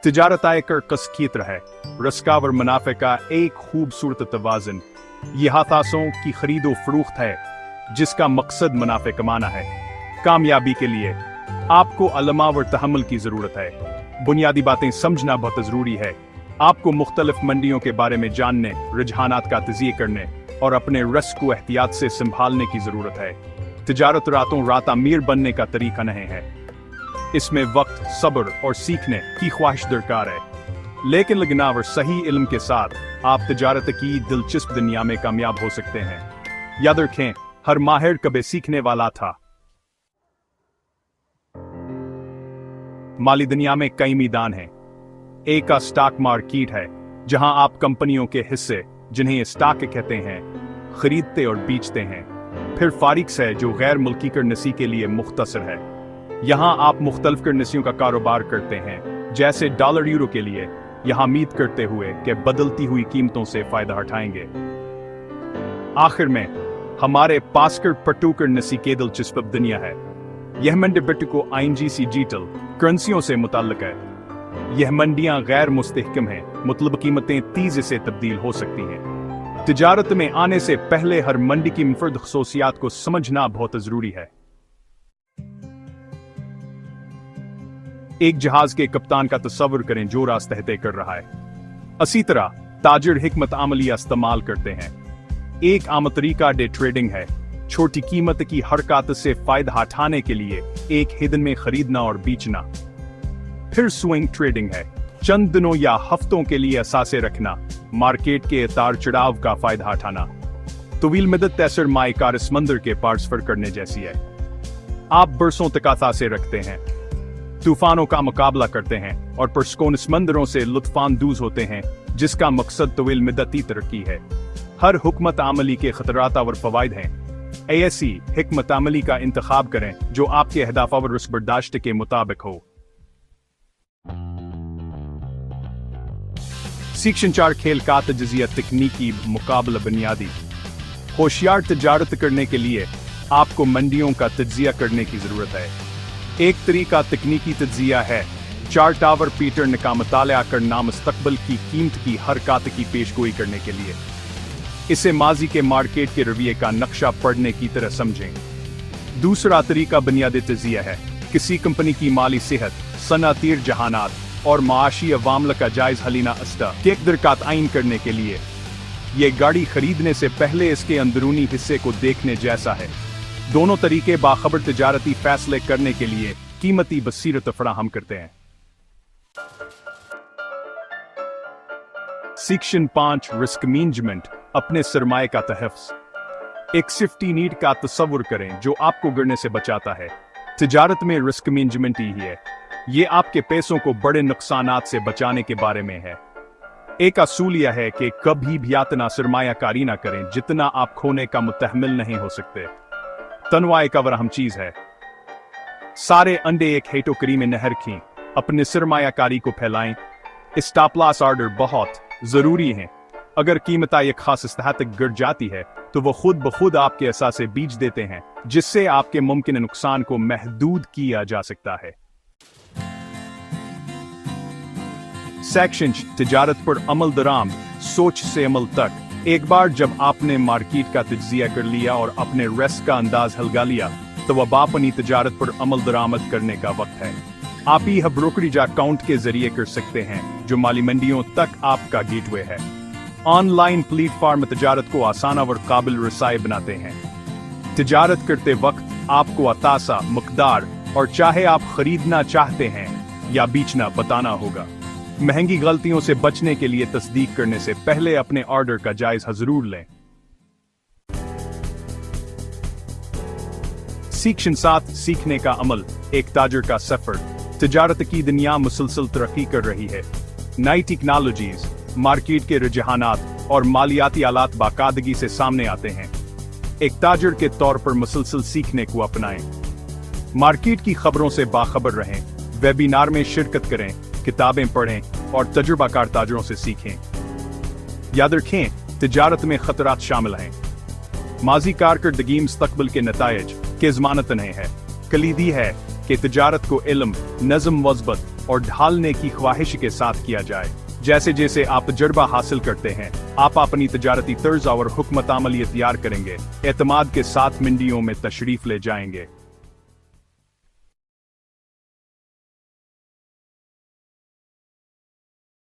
तिजारत आयकर कस की तरह है, रस्का और मुनाफे का एक खूबसूरत तवाज़ुन। यह हाथासों की खरीदो फरोख्त है जिसका मकसद मुनाफे कमाना है। कामयाबी के लिए आपको अलमा और तहम्मुल की जरूरत है। बुनियादी बातें समझना बहुत जरूरी है। आपको मुख्तलिफ मंडियों के बारे में जानने, रुझानात का तजिए करने और अपने रस को एहतियात से संभालने की जरूरत है। तिजारत रातों रात अमीर बनने का तरीका नहीं है। इसमें वक्त, सब्र और सीखने की ख्वाहिश दरकार है। लेकिन लगना और सही इल्म के साथ आप तिजारत की दिलचस्प दुनिया में कामयाब हो सकते हैं। याद रखें, हर माहिर कभी सीखने वाला था। माली दुनिया में कई मैदान हैं। एक का स्टॉक मार्केट है, जहां आप कंपनियों के हिस्से, जिन्हें स्टॉक कहते हैं, खरीदते और बेचते हैं। फिर फॉरेक्स है, जो गैर मुल्की करंसी के लिए मुख्तसर है। यहां आप मुख्तलिफ करंसियों का कारोबार करते हैं, जैसे डॉलर यूरो के लिए, यहां उम्मीद करते हुए कि बदलती हुई कीमतों से फायदा उठाएंगे। आखिर में हमारे पास पट्टू करंसी के दिलचस्प दुनिया है। यह मंडी बिटको INGC डिजिटल करेंसियों से मुताल्लिक है। यह मंडियां गैर मुस्तहकम हैं, मतलब कीमतें तेजी से तब्दील हो सकती हैं। तिजारत में आने से पहले हर मंडी की मुनफरद खसूसियात को समझना बहुत जरूरी है। एक जहाज के कप्तान का तस्वर करें जो रास्ता तय कर रहा है। इसी तरह ताजिर हिकमत अमली इस्तेमाल करते हैं। एक आम तरीका डे ट्रेडिंग है, छोटी कीमत की हरकत से फायदा उठाने के लिए एक हिस्से में खरीदना और बेचना। फिर स्विंग ट्रेडिंग है, चंद दिनों या हफ्तों के लिए असासे रखना, मार्केट के उतार चढ़ाव का फायदा उठाना। तवील मदद सरमाएकार समंदर के पार सफर करने जैसी है। आप बरसों तक असासे रखते हैं, तूफानों का मुकाबला करते हैं और पुरस्कोन समंदरों से लुत्फानंदोज होते हैं, जिसका मकसद तवील मदती तरक्की है। हर हुकमत अमली के खतरात और फवायद हैं। ऐसी हिकमत अमली का इंतखाब करें जो आपके अहदाफ और रिस्क बर्दाश्त के मुताबिक हो। सेक्शन 4 खेल का तजज़िया तकनीकी मुकाबला बुनियादी। होशियार तिजारत करने के लिए आपको मंडियों का तजज़िया करने की जरूरत है। एक तरीका तकनीकी तजज़िया है, चार्ट टावर पैटर्न का मुताला करना मुस्तकबिल की कीमत की हरकत की पेशगोई करने के लिए। इसे माजी के मार्केट के रवैये का नक्शा पढ़ने की तरह समझें। दूसरा तरीका बुनियादी तजज़िया है, किसी कंपनी की माली सेहत, सनअती रुझानात और माशी अवामल का जायज़ हलीना अस्ता के दरकात आइन करने के लिए। यह गाड़ी खरीदने से पहले इसके अंदरूनी हिस्से को देखने जैसा है। दोनों तरीके बाखबर तिजारती फैसले करने के लिए कीमती बसीरत फराहम करते हैं। सेक्शन 5 रिस्क मैनेजमेंट, अपने सरमाए का तहफ़्फ़ुज़। एक सेफ्टी नीट का तस्वुर करें जो आपको गिरने से बचाता है। तिजारत में रिस्क मैनेजमेंट ही है। ये आपके पैसों को बड़े नुकसानात से बचाने के बारे में है। एक असूल यह है कि कभी भी इतना सरमायाकारी ना करें जितना आप खोने का मुतहम्मिल नहीं हो सकते। तनवा एक अहम चीज है। सारे अंडे एक है टोकरी में न रखें, अपने सरमायाकारी को फैलाएं। स्टॉप लॉस ऑर्डर बहुत जरूरी है। अगर कीमत एक खास सतह तक गिर जाती है तो वो खुद ब खुद आपके असासे बीज देते हैं, जिससे आपके मुमकिन नुकसान को महदूद किया जा सकता है। सेक्शन तिजारत पर अमल दराम, सोच से अमल तक। एक बार जब आपने मार्केट का तज्जिया कर लिया और अपने रिस्क का अंदाज लगा लिया, तो अब अपनी तिजारत पर अमल दरामद करने का वक्त है। आप यह ब्रोकरेज अकाउंट के जरिए कर सकते हैं, जो माली मंडियों तक आपका गेटवे है। ऑनलाइन प्लेटफॉर्म तिजारत को आसान और काबिल रसाई बनाते हैं। तिजारत करते वक्त आपको अतासा, मकदार और चाहे आप खरीदना चाहते हैं या बेचना बताना होगा। महंगी गलतियों से बचने के लिए तस्दीक करने से पहले अपने ऑर्डर का जायजा जरूर लें। सेक्शन 7 सीखने का अमल, एक ताजिर का सफर। तिजारत की दुनिया मुसलसल तरक्की कर रही है। नई टेक्नोलॉजीज, मार्केट के रुझानात और मालियाती आलात बाकायदगी से सामने आते हैं। एक ताजिर के तौर पर मुसलसल सीखने को अपनाएं। मार्केट की खबरों से बाखबर रहें, वेबिनार में शिरकत करें, किताबें पढ़ें और तजुर्बाकार ताजरों से सीखें। याद रखें, तिजारत में खतरात शामिल हैं। माजी कारकर्दगी मुस्तकबिल के नतायज के ज़मानत नहीं है। कलीदी है कि तिजारत को इल्म, नज़म, वज़बत और ढालने की ख्वाहिश के साथ किया जाए। जैसे जैसे आप तजर्बा हासिल करते हैं, आप अपनी तजारती तर्ज और हुक्मत अमली तैयार करेंगे, एतमाद के साथ मंडियों में तशरीफ ले जाएंगे।